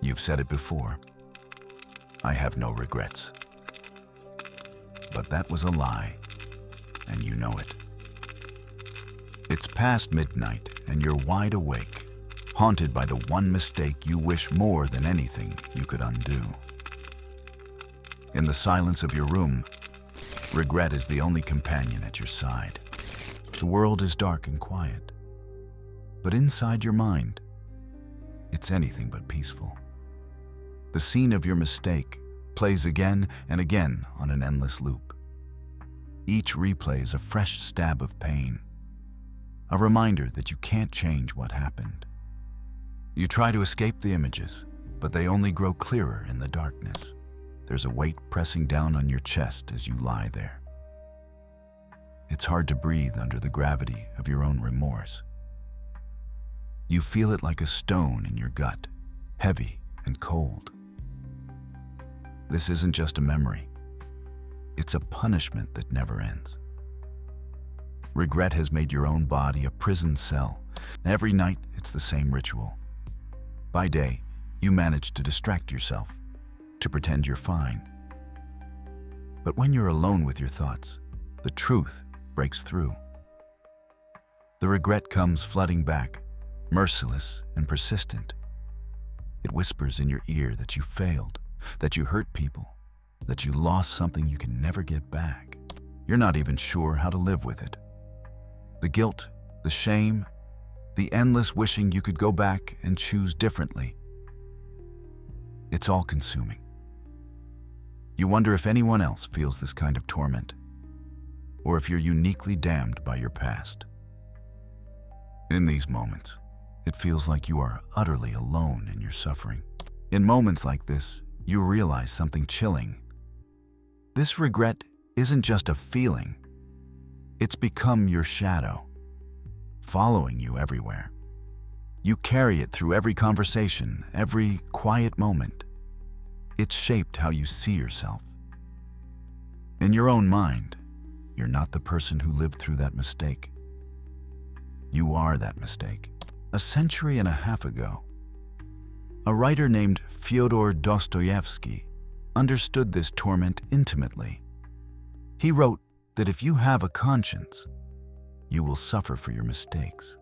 You've said it before. I have no regrets. But that was a lie, and you know it. It's past midnight, and you're wide awake, haunted by the one mistake you wish more than anything you could undo. In the silence of your room, regret is the only companion at your side. The world is dark and quiet, but inside your mind, it's anything but peaceful. The scene of your mistake plays again and again on an endless loop. Each replay is a fresh stab of pain, a reminder that you can't change what happened. You try to escape the images, but they only grow clearer in the darkness. There's a weight pressing down on your chest as you lie there. It's hard to breathe under the gravity of your own remorse. You feel it like a stone in your gut, heavy and cold. This isn't just a memory. It's a punishment that never ends. Regret has made your own body a prison cell. Every night, it's the same ritual. By day, you manage to distract yourself, to pretend you're fine. But when you're alone with your thoughts, the truth breaks through. The regret comes flooding back, merciless and persistent. It whispers in your ear that you failed, that you hurt people, that you lost something you can never get back. You're not even sure how to live with it. The guilt, the shame, the endless wishing you could go back and choose differently. It's all consuming. You wonder if anyone else feels this kind of torment, or if you're uniquely damned by your past. In these moments, it feels like you are utterly alone in your suffering. In moments like this, you realize something chilling. This regret isn't just a feeling. It's become your shadow, following you everywhere. You carry it through every conversation, every quiet moment. It's shaped how you see yourself. In your own mind, you're not the person who lived through that mistake. You are that mistake. A century and a half ago, a writer named Fyodor Dostoevsky understood this torment intimately. He wrote that if you have a conscience, you will suffer for your mistakes.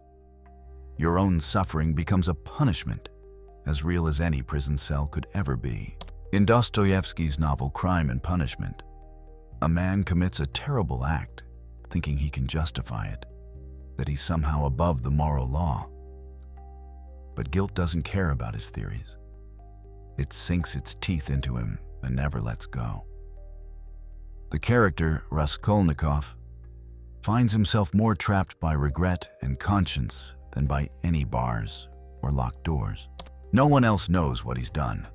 Your own suffering becomes a punishment, as real as any prison cell could ever be. In Dostoevsky's novel Crime and Punishment, a man commits a terrible act, thinking he can justify it, that he's somehow above the moral law. But guilt doesn't care about his theories. It sinks its teeth into him and never lets go. The character, Raskolnikov, finds himself more trapped by regret and conscience than by any bars or locked doors. No one else knows what he's done,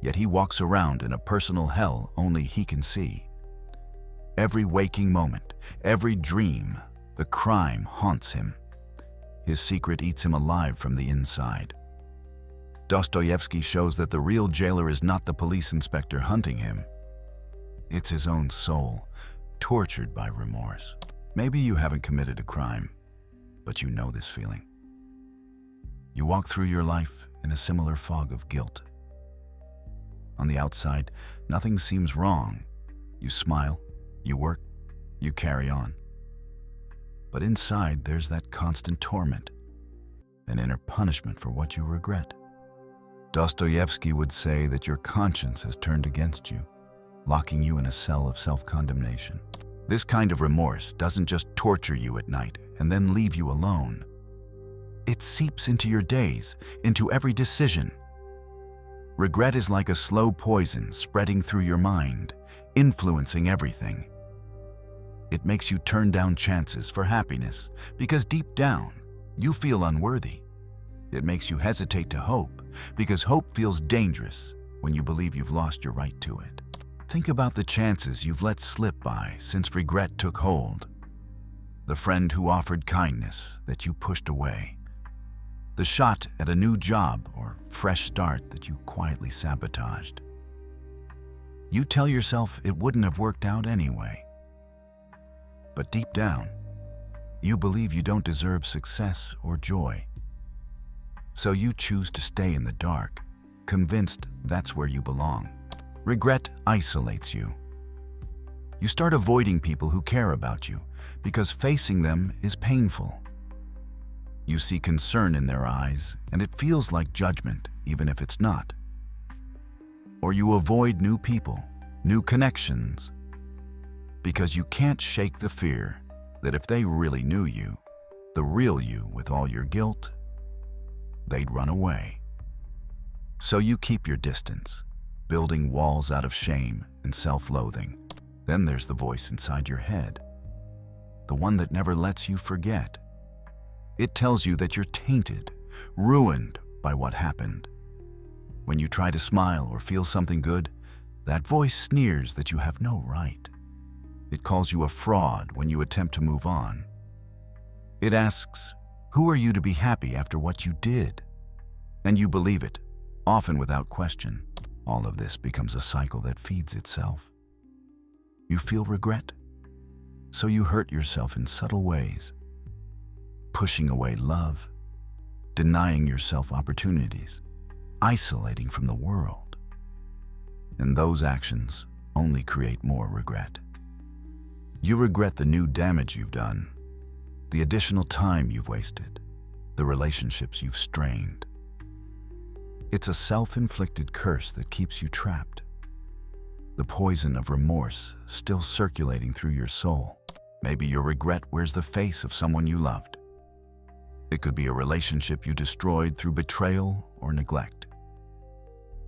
yet he walks around in a personal hell only he can see. Every waking moment, every dream, the crime haunts him. His secret eats him alive from the inside. Dostoevsky shows that the real jailer is not the police inspector hunting him. It's his own soul, tortured by remorse. Maybe you haven't committed a crime, but you know this feeling. You walk through your life in a similar fog of guilt. On the outside, nothing seems wrong. You smile, you work, you carry on. But inside, there's that constant torment, an inner punishment for what you regret. Dostoevsky would say that your conscience has turned against you, locking you in a cell of self-condemnation. This kind of remorse doesn't just torture you at night and then leave you alone. It seeps into your days, into every decision. Regret is like a slow poison spreading through your mind, influencing everything. It makes you turn down chances for happiness because deep down, you feel unworthy. It makes you hesitate to hope because hope feels dangerous when you believe you've lost your right to it. Think about the chances you've let slip by since regret took hold. The friend who offered kindness that you pushed away. The shot at a new job or fresh start that you quietly sabotaged. You tell yourself it wouldn't have worked out anyway. But deep down, you believe you don't deserve success or joy. So you choose to stay in the dark, convinced that's where you belong. Regret isolates you. You start avoiding people who care about you because facing them is painful. You see concern in their eyes, and it feels like judgment, even if it's not. Or you avoid new people, new connections, because you can't shake the fear that if they really knew you, the real you with all your guilt, they'd run away. So you keep your distance, building walls out of shame and self-loathing. Then there's the voice inside your head, the one that never lets you forget. It tells you that you're tainted, ruined by what happened. When you try to smile or feel something good, that voice sneers that you have no right. It calls you a fraud when you attempt to move on. It asks, who are you to be happy after what you did? And you believe it, often without question. All of this becomes a cycle that feeds itself. You feel regret, so you hurt yourself in subtle ways, pushing away love, denying yourself opportunities, isolating from the world. And those actions only create more regret. You regret the new damage you've done, the additional time you've wasted, the relationships you've strained. It's a self-inflicted curse that keeps you trapped. The poison of remorse still circulating through your soul. Maybe your regret wears the face of someone you loved. It could be a relationship you destroyed through betrayal or neglect.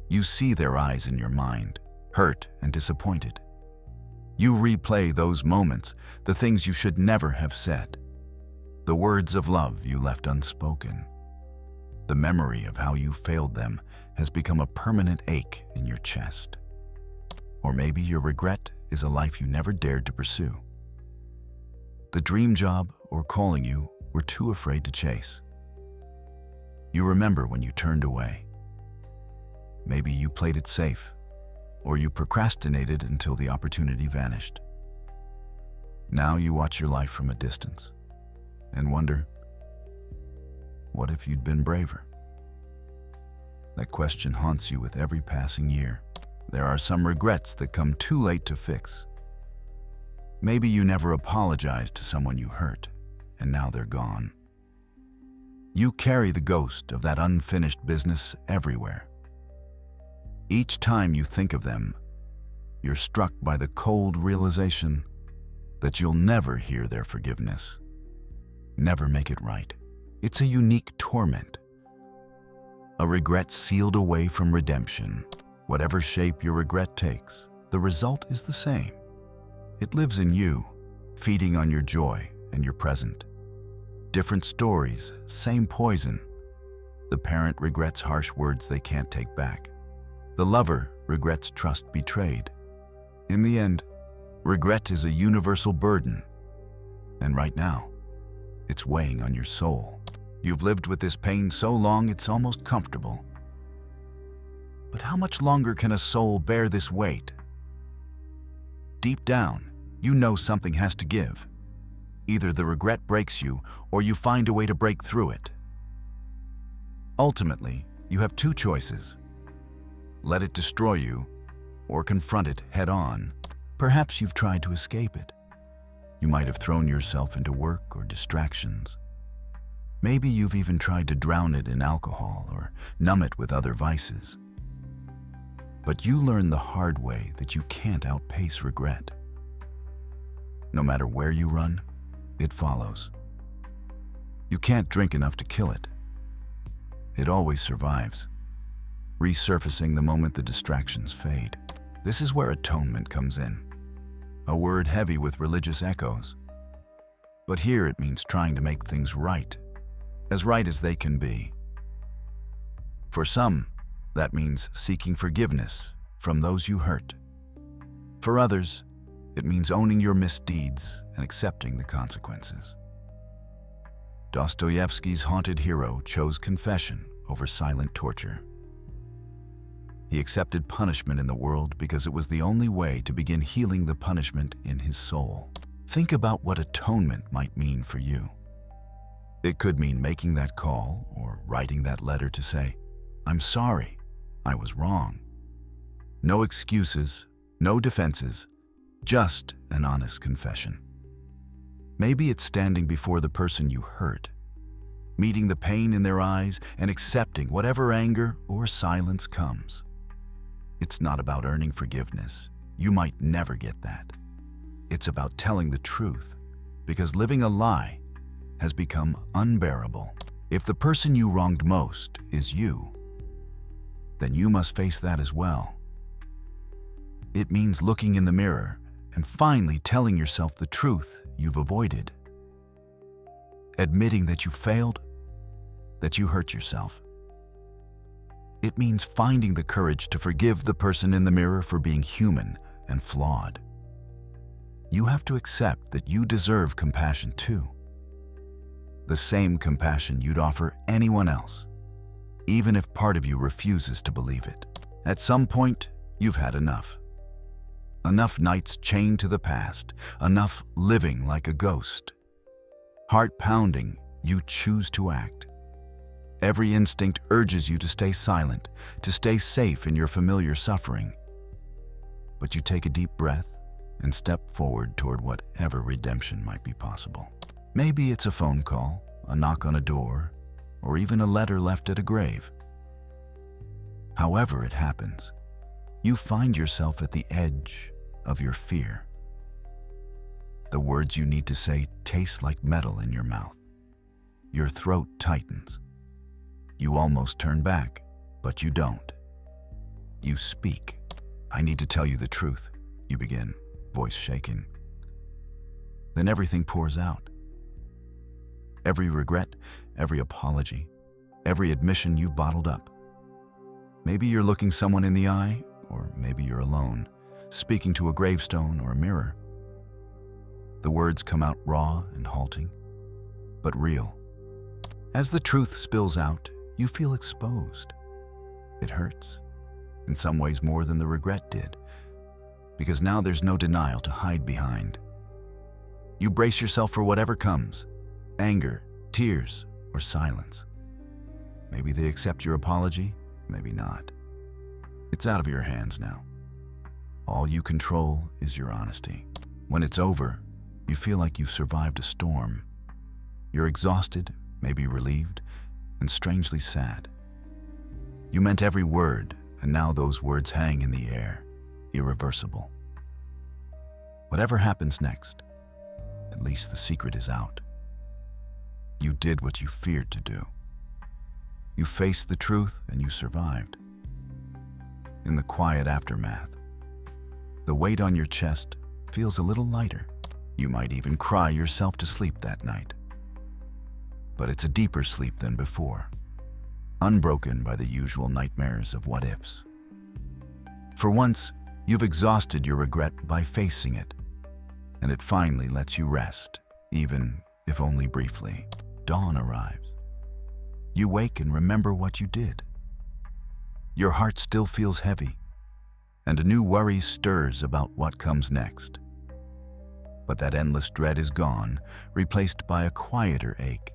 You see their eyes in your mind, hurt and disappointed. You replay those moments, the things you should never have said, the words of love you left unspoken. The memory of how you failed them has become a permanent ache in your chest. Or maybe your regret is a life you never dared to pursue. The dream job or calling you were too afraid to chase. You remember when you turned away. Maybe you played it safe, or you procrastinated until the opportunity vanished. Now you watch your life from a distance and wonder, what if you'd been braver? That question haunts you with every passing year. There are some regrets that come too late to fix. Maybe you never apologized to someone you hurt, and now they're gone. You carry the ghost of that unfinished business everywhere. Each time you think of them, you're struck by the cold realization that you'll never hear their forgiveness, never make it right. It's a unique torment, a regret sealed away from redemption. Whatever shape your regret takes, the result is the same. It lives in you, feeding on your joy and your present. Different stories, same poison. The parent regrets harsh words they can't take back. The lover regrets trust betrayed. In the end, regret is a universal burden. And right now, it's weighing on your soul. You've lived with this pain so long it's almost comfortable. But how much longer can a soul bear this weight? Deep down, you know something has to give. Either the regret breaks you, or you find a way to break through it. Ultimately, you have two choices. Let it destroy you, or confront it head on. Perhaps you've tried to escape it. You might have thrown yourself into work or distractions. Maybe you've even tried to drown it in alcohol or numb it with other vices. But you learn the hard way that you can't outpace regret. No matter where you run, it follows. You can't drink enough to kill it. It always survives, resurfacing the moment the distractions fade. This is where atonement comes in, a word heavy with religious echoes. But here it means trying to make things right as they can be. For some, that means seeking forgiveness from those you hurt. For others, it means owning your misdeeds and accepting the consequences. Dostoevsky's haunted hero chose confession over silent torture. He accepted punishment in the world because it was the only way to begin healing the punishment in his soul. Think about what atonement might mean for you. It could mean making that call or writing that letter to say, "I'm sorry. I was wrong. No excuses, no defenses, just an honest confession. Maybe it's standing before the person you hurt, meeting the pain in their eyes and accepting whatever anger or silence comes. It's not about earning forgiveness. You might never get that. It's about telling the truth, because living a lie has become unbearable. If the person you wronged most is you, then you must face that as well. It means looking in the mirror and finally telling yourself the truth you've avoided. Admitting that you failed, that you hurt yourself. It means finding the courage to forgive the person in the mirror for being human and flawed. You have to accept that you deserve compassion too. The same compassion you'd offer anyone else, even if part of you refuses to believe it. At some point, you've had enough. Enough nights chained to the past, enough living like a ghost. Heart pounding, you choose to act. Every instinct urges you to stay silent, to stay safe in your familiar suffering. But you take a deep breath and step forward toward whatever redemption might be possible. Maybe it's a phone call, a knock on a door, or even a letter left at a grave. However it happens, you find yourself at the edge of your fear. The words you need to say taste like metal in your mouth. Your throat tightens. You almost turn back, but you don't. You speak. "I need to tell you the truth," you begin, voice shaking. Then everything pours out. Every regret, every apology, every admission you've bottled up. Maybe you're looking someone in the eye, or maybe you're alone, speaking to a gravestone or a mirror. The words come out raw and halting, but real. As the truth spills out, you feel exposed. It hurts, in some ways more than the regret did, because now there's no denial to hide behind. You brace yourself for whatever comes, anger, tears, or silence. Maybe they accept your apology, maybe not. It's out of your hands now. All you control is your honesty. When it's over, you feel like you've survived a storm. You're exhausted, maybe relieved, and strangely sad. You meant every word, and now those words hang in the air, irreversible. Whatever happens next, at least the secret is out. You did what you feared to do. You faced the truth and you survived. In the quiet aftermath, the weight on your chest feels a little lighter. You might even cry yourself to sleep that night. But it's a deeper sleep than before, unbroken by the usual nightmares of what-ifs. For once, you've exhausted your regret by facing it, and it finally lets you rest, even if only briefly. Dawn arrives. You wake and remember what you did. Your heart still feels heavy, and a new worry stirs about what comes next. But that endless dread is gone, replaced by a quieter ache.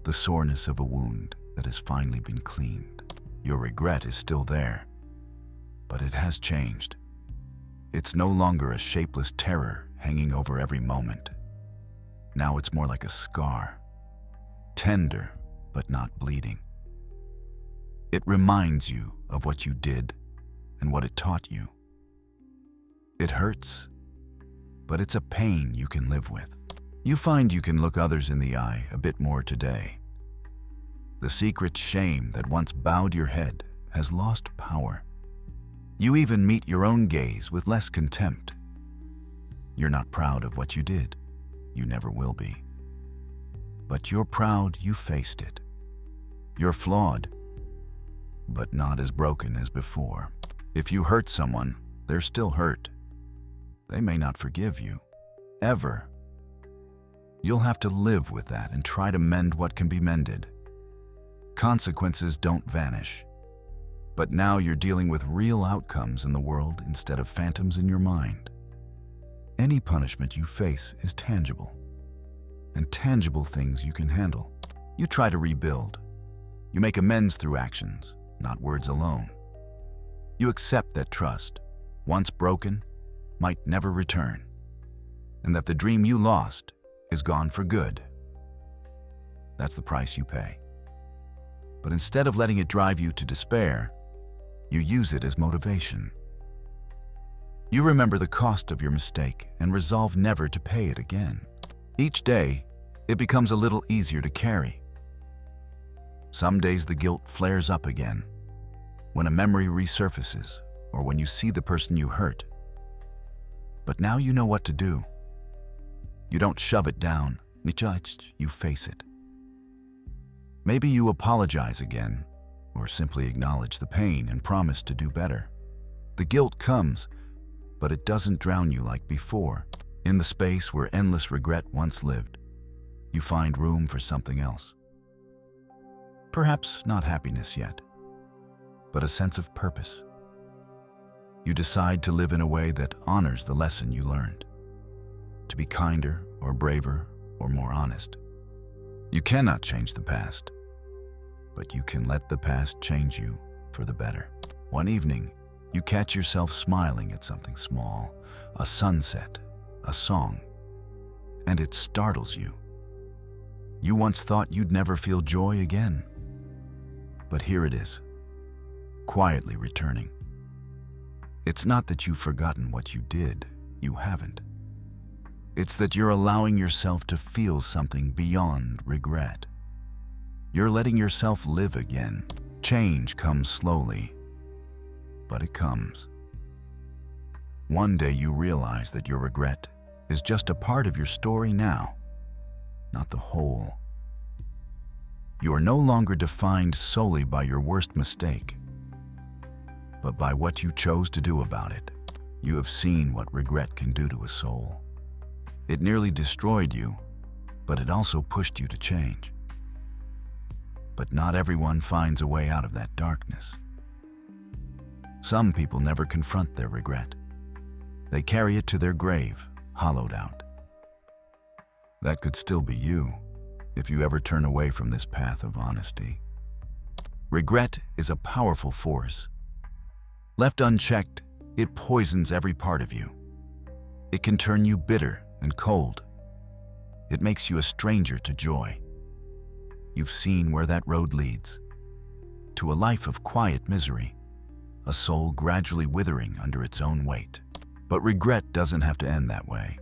The soreness of a wound that has finally been cleaned. Your regret is still there, but it has changed. It's no longer a shapeless terror hanging over every moment. Now it's more like a scar, tender but not bleeding. It reminds you of what you did and what it taught you. It hurts, but it's a pain you can live with. You find you can look others in the eye a bit more today. The secret shame that once bowed your head has lost power. You even meet your own gaze with less contempt. You're not proud of what you did. You never will be. But you're proud you faced it. You're flawed, but not as broken as before. If you hurt someone, they're still hurt. They may not forgive you, ever. You'll have to live with that and try to mend what can be mended. Consequences don't vanish, but now you're dealing with real outcomes in the world instead of phantoms in your mind. Any punishment you face is tangible, and tangible things you can handle. You try to rebuild. You make amends through actions, not words alone. You accept that trust, once broken, might never return, and that the dream you lost is gone for good. That's the price you pay. But instead of letting it drive you to despair, you use it as motivation. You remember the cost of your mistake and resolve never to pay it again. Each day, it becomes a little easier to carry. Some days the guilt flares up again, when a memory resurfaces or when you see the person you hurt. But now you know what to do. You don't shove it down, you face it. Maybe you apologize again, or simply acknowledge the pain and promise to do better. The guilt comes, but it doesn't drown you like before. In the space where endless regret once lived, you find room for something else. Perhaps not happiness yet, but a sense of purpose. You decide to live in a way that honors the lesson you learned, to be kinder or braver or more honest. You cannot change the past, but you can let the past change you for the better. One evening, you catch yourself smiling at something small, a sunset, a song, and it startles you. You once thought you'd never feel joy again, but here it is, quietly returning. It's not that you've forgotten what you did, you haven't. It's that you're allowing yourself to feel something beyond regret. You're letting yourself live again. Change comes slowly, but it comes. One day you realize that your regret is just a part of your story now, not the whole. You are no longer defined solely by your worst mistake, but by what you chose to do about it. You have seen what regret can do to a soul. It nearly destroyed you, but it also pushed you to change. But not everyone finds a way out of that darkness. Some people never confront their regret. They carry it to their grave, hollowed out. That could still be you, if you ever turn away from this path of honesty. Regret is a powerful force. Left unchecked, it poisons every part of you. It can turn you bitter and cold. It makes you a stranger to joy. You've seen where that road leads. To a life of quiet misery, a soul gradually withering under its own weight. But regret doesn't have to end that way.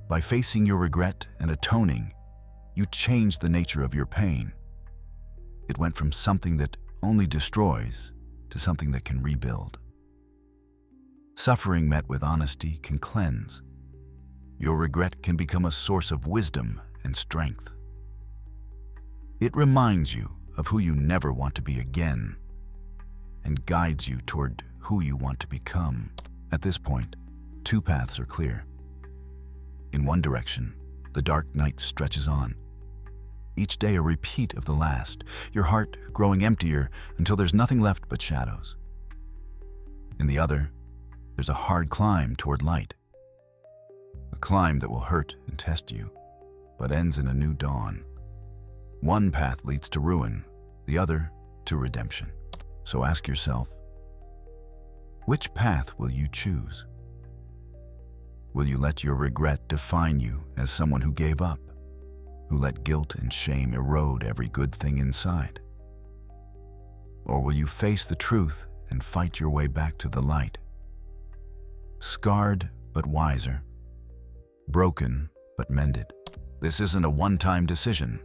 By facing your regret and atoning, you change the nature of your pain. It went from something that only destroys to something that can rebuild. Suffering met with honesty can cleanse. Your regret can become a source of wisdom and strength. It reminds you of who you never want to be again and guides you toward who you want to become. At this point, two paths are clear. In one direction, the dark night stretches on. Each day a repeat of the last, your heart growing emptier until there's nothing left but shadows. In the other, there's a hard climb toward light. A climb that will hurt and test you, but ends in a new dawn. One path leads to ruin, the other to redemption. So ask yourself, which path will you choose? Will you let your regret define you as someone who gave up, who let guilt and shame erode every good thing inside? Or will you face the truth and fight your way back to the light? Scarred but wiser, broken but mended. This isn't a one-time decision.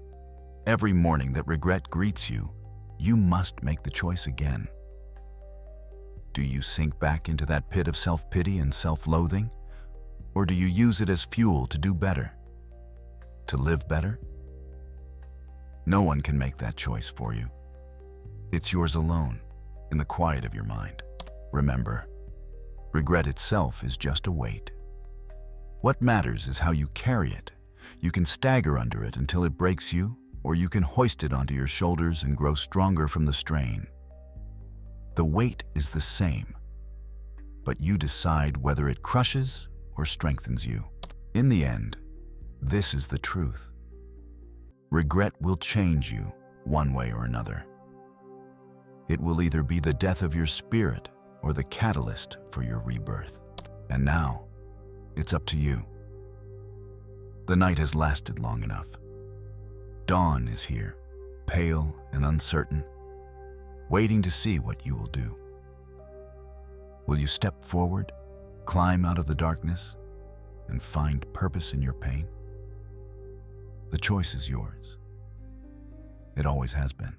Every morning that regret greets you, you must make the choice again. Do you sink back into that pit of self-pity and self-loathing? Or do you use it as fuel to do better? To live better? No one can make that choice for you. It's yours alone, in the quiet of your mind. Remember, regret itself is just a weight. What matters is how you carry it. You can stagger under it until it breaks you, or you can hoist it onto your shoulders and grow stronger from the strain. The weight is the same, but you decide whether it crushes or strengthens you. In the end, this is the truth. Regret will change you one way or another. It will either be the death of your spirit or the catalyst for your rebirth. And now, it's up to you. The night has lasted long enough. Dawn is here, pale and uncertain, waiting to see what you will do. Will you step forward, climb out of the darkness, and find purpose in your pain? The choice is yours. It always has been.